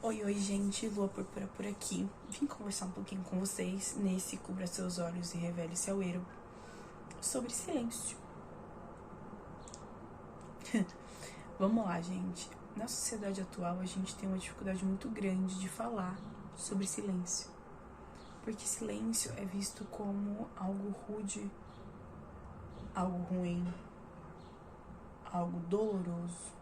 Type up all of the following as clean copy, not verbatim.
Oi, gente, Lua Púrpura por aqui. Vim conversar um pouquinho com vocês nesse Cubra Seus Olhos e Revele-se ao Erro sobre silêncio. Vamos lá, gente. Na sociedade atual, a gente tem uma dificuldade muito grande de falar sobre silêncio. Porque silêncio é visto como algo rude, algo ruim, algo doloroso.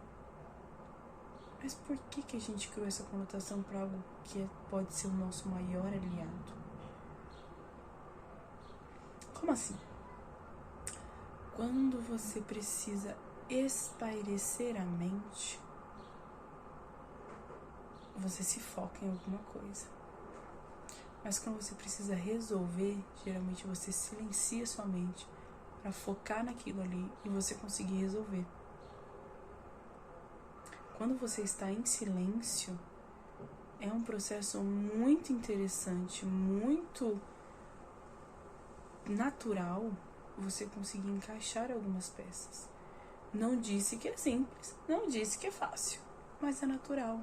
Mas por que a gente criou essa conotação para algo que pode ser o nosso maior aliado? Como assim? Quando você precisa espairecer a mente, você se foca em alguma coisa. Mas quando você precisa resolver, geralmente você silencia sua mente para focar naquilo ali e você conseguir resolver. Quando você está em silêncio, é um processo muito interessante, muito natural você conseguir encaixar algumas peças. Não disse que é simples, não disse que é fácil, mas é natural.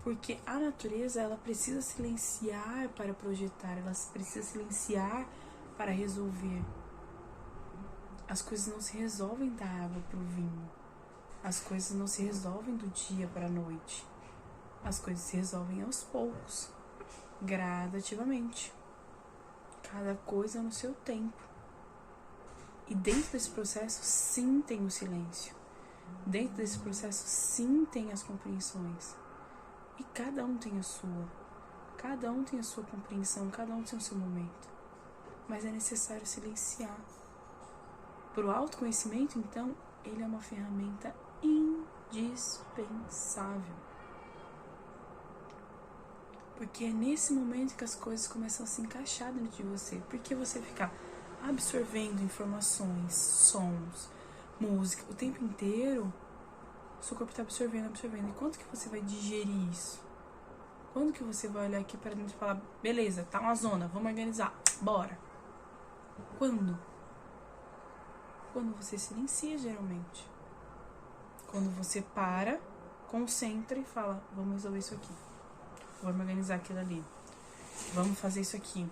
Porque a natureza, ela precisa silenciar para projetar, ela precisa silenciar para resolver. As coisas não se resolvem da água para o vinho. As coisas não se resolvem do dia para a noite. As coisas se resolvem aos poucos, gradativamente. Cada coisa no seu tempo. E dentro desse processo, sim, tem o silêncio. Dentro desse processo, sim, tem as compreensões. E cada um tem a sua. Cada um tem a sua compreensão, cada um tem o seu momento. Mas é necessário silenciar. Para o autoconhecimento, então, ele é uma ferramenta indispensável. Porque é nesse momento que as coisas começam a se encaixar dentro de você. Porque você ficar absorvendo informações, sons, música, o tempo inteiro, seu corpo está absorvendo. E quanto que você vai digerir isso? Quando que você vai olhar aqui para dentro e falar, beleza, tá uma zona, vamos organizar, bora. Quando? Quando você silencia, geralmente. Quando você para, concentra e fala, vamos resolver isso aqui. Vamos organizar aquilo ali. Vamos fazer isso aqui.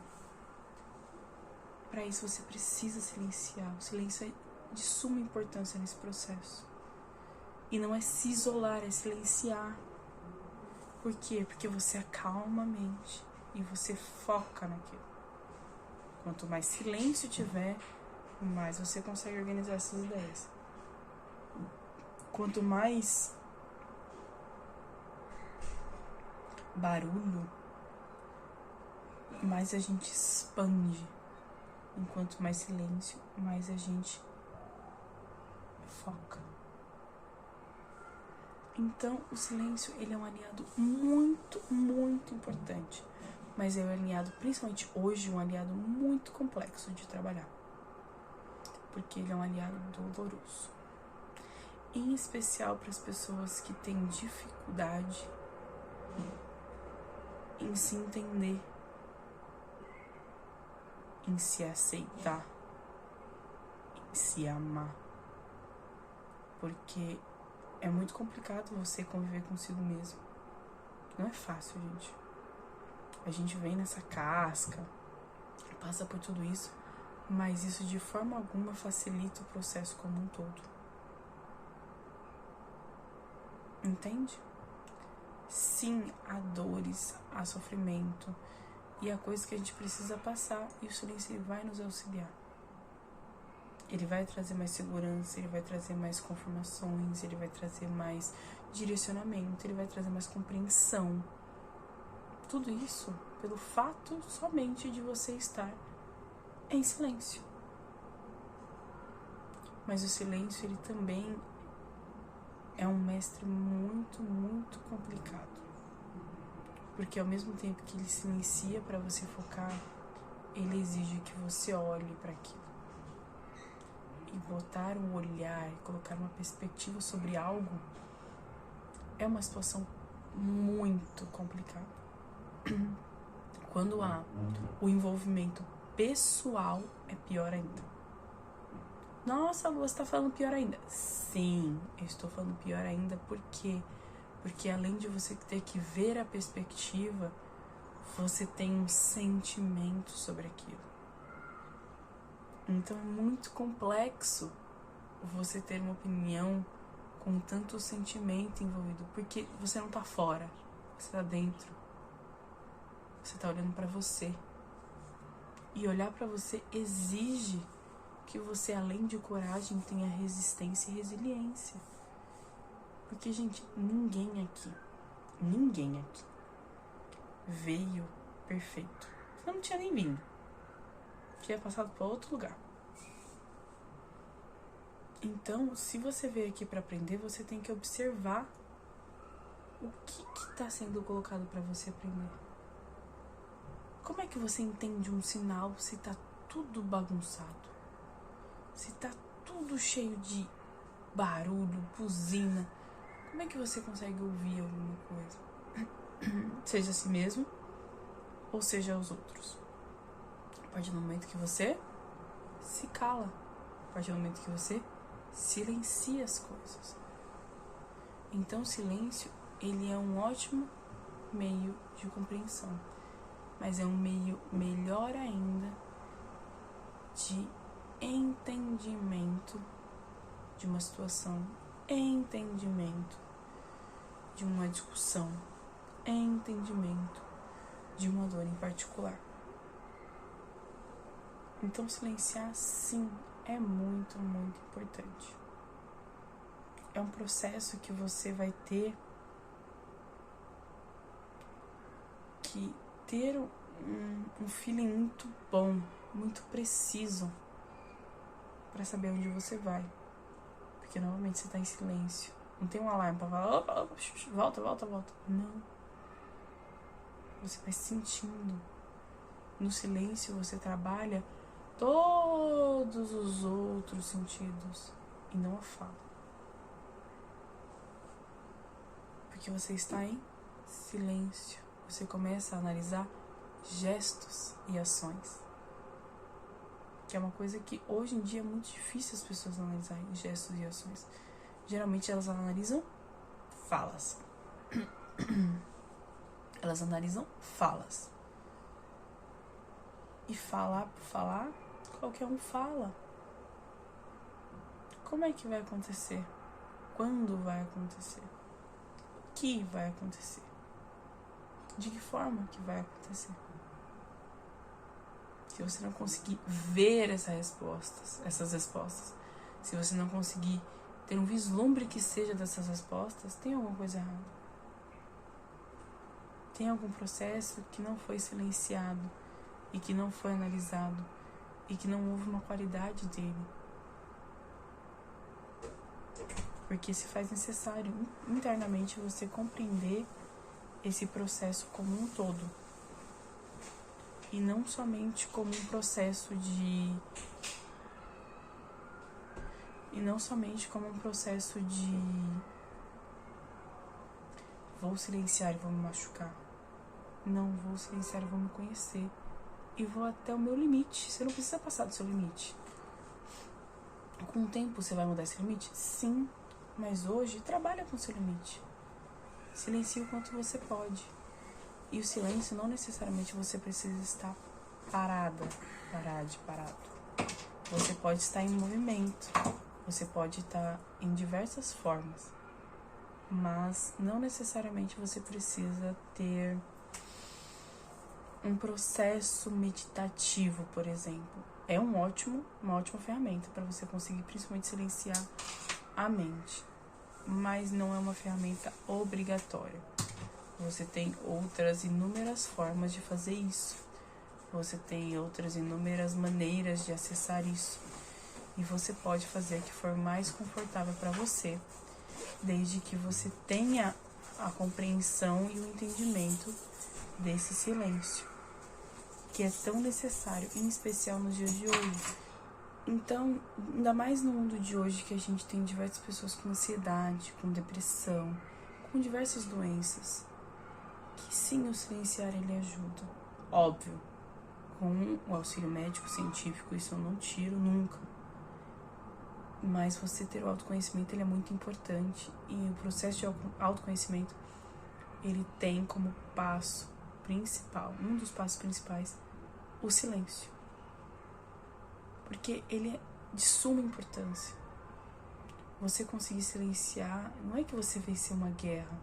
Para isso você precisa silenciar. O silêncio é de suma importância nesse processo. E não é se isolar, é silenciar. Por quê? Porque você acalma a mente e você foca naquilo. Quanto mais silêncio tiver, mais você consegue organizar essas ideias. Quanto mais barulho, mais a gente expande. Enquanto mais silêncio, mais a gente foca. Então, o silêncio, ele é um aliado muito, muito importante. Mas é um aliado, principalmente hoje, um aliado muito complexo de trabalhar. Porque ele é um aliado doloroso. Em especial para as pessoas que têm dificuldade em se entender, em se aceitar, em se amar. Porque é muito complicado você conviver consigo mesmo. Não é fácil, gente. A gente vem nessa casca, passa por tudo isso, mas isso de forma alguma facilita o processo como um todo. Entende? Sim, há dores, há sofrimento e há coisas que a gente precisa passar e o silêncio vai nos auxiliar. Ele vai trazer mais segurança, ele vai trazer mais confirmações, ele vai trazer mais direcionamento, ele vai trazer mais compreensão. Tudo isso pelo fato somente de você estar em silêncio. Mas o silêncio, ele também é um mestre muito, muito complicado. Porque ao mesmo tempo que ele silencia para você focar, ele exige que você olhe para aquilo. E botar um olhar, colocar uma perspectiva sobre algo é uma situação muito complicada. Quando há o envolvimento pessoal, é pior ainda. Nossa, você está falando pior ainda. Sim, eu estou falando pior ainda porque Porque além de você ter que ver a perspectiva, você tem um sentimento sobre aquilo. Então é muito complexo você ter uma opinião com tanto sentimento envolvido, porque você não tá fora, você tá dentro. Você tá olhando pra você. E olhar pra você exige que você, além de coragem, tenha resistência e resiliência. Porque, gente, ninguém aqui veio perfeito. Eu não tinha nem vindo. Tinha passado para outro lugar. Então, se você veio aqui para aprender, você tem que observar o que está sendo colocado para você aprender. Como é que você entende um sinal se tá tudo bagunçado? Se tá tudo cheio de barulho, buzina? Como é que você consegue ouvir alguma coisa? Seja a si mesmo ou seja aos outros. A partir do momento que você se cala, a partir do momento que você silencia as coisas. Então o silêncio, ele é um ótimo meio de compreensão, mas é um meio melhor ainda de entendimento de uma situação, entendimento de uma discussão, entendimento de uma dor em particular. Então silenciar, sim, é muito, muito importante. É um processo que você vai ter que ter um feeling muito bom, muito preciso para saber onde você vai. Porque normalmente você tá em silêncio. Não tem um alarme pra falar, opa, volta. Não. Você vai sentindo. No silêncio você trabalha todos os outros sentidos e não a fala. Porque você está em silêncio. Você começa a analisar gestos e ações. Que é uma coisa que hoje em dia é muito difícil as pessoas analisarem gestos e ações. Geralmente elas analisam falas. Elas analisam falas. E falar por falar, qualquer um fala. Como é que vai acontecer? Quando vai acontecer? O que vai acontecer? De que forma que vai acontecer? Se você não conseguir ver essas respostas, se você não conseguir ter um vislumbre que seja dessas respostas, tem alguma coisa errada. Tem algum processo que não foi silenciado e que não foi analisado e que não houve uma qualidade dele. Porque se faz necessário internamente você compreender esse processo como um todo. E não somente como um processo de... vou silenciar e vou me machucar. Não, vou silenciar e vou me conhecer. E vou até o meu limite. Você não precisa passar do seu limite. Com o tempo você vai mudar esse limite? Sim. Mas hoje, trabalha com o seu limite. Silencie o quanto você pode. E o silêncio não necessariamente você precisa estar parado. Você pode estar em movimento. Você pode estar em diversas formas. Mas não necessariamente você precisa ter um processo meditativo, por exemplo. É uma ótima ferramenta para você conseguir principalmente silenciar a mente. Mas não é uma ferramenta obrigatória. Você tem outras inúmeras formas de fazer isso. Você tem outras inúmeras maneiras de acessar isso. E você pode fazer a que for mais confortável para você, desde que você tenha a compreensão e o entendimento desse silêncio, que é tão necessário, em especial nos dias de hoje. Então, ainda mais no mundo de hoje, que a gente tem diversas pessoas com ansiedade, com depressão, com diversas doenças, que sim, o silenciar ele ajuda. Óbvio, com o auxílio médico, científico, isso eu não tiro nunca. Mas você ter o autoconhecimento, ele é muito importante. E o processo de autoconhecimento, ele tem como passo principal, um dos passos principais, o silêncio. Porque ele é de suma importância. Você conseguir silenciar, não é que você venceu uma guerra,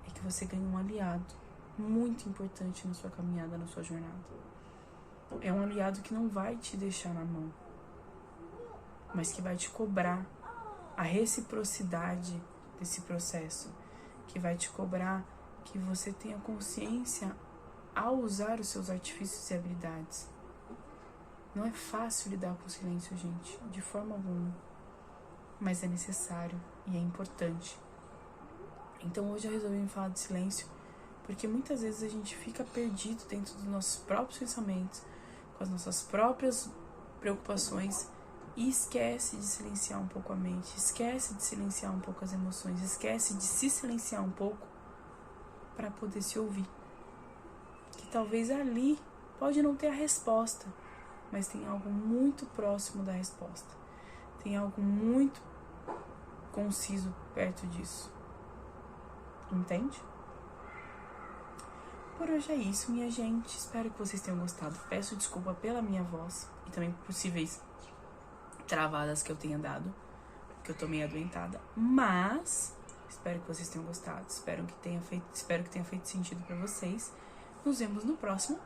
é que você ganha um aliado muito importante na sua caminhada, na sua jornada. É um aliado que não vai te deixar na mão, mas que vai te cobrar a reciprocidade desse processo, que vai te cobrar que você tenha consciência ao usar os seus artifícios e habilidades. Não é fácil lidar com o silêncio, gente, de forma alguma, mas é necessário e é importante. Então hoje eu resolvi falar de silêncio, porque muitas vezes a gente fica perdido dentro dos nossos próprios pensamentos, com as nossas próprias preocupações, e esquece de silenciar um pouco a mente, esquece de silenciar um pouco as emoções, esquece de se silenciar um pouco para poder se ouvir. Que talvez ali pode não ter a resposta, mas tem algo muito próximo da resposta. Tem algo muito conciso perto disso. Entende? Por hoje é isso, minha gente. Espero que vocês tenham gostado. Peço desculpa pela minha voz e também por possíveis travadas que eu tenha dado, porque eu tô meio adoentada. Mas espero que vocês tenham gostado. Espero que tenha feito sentido pra vocês. Nos vemos no próximo.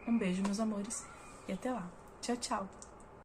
Um beijo, meus amores. E até lá. Tchau, tchau.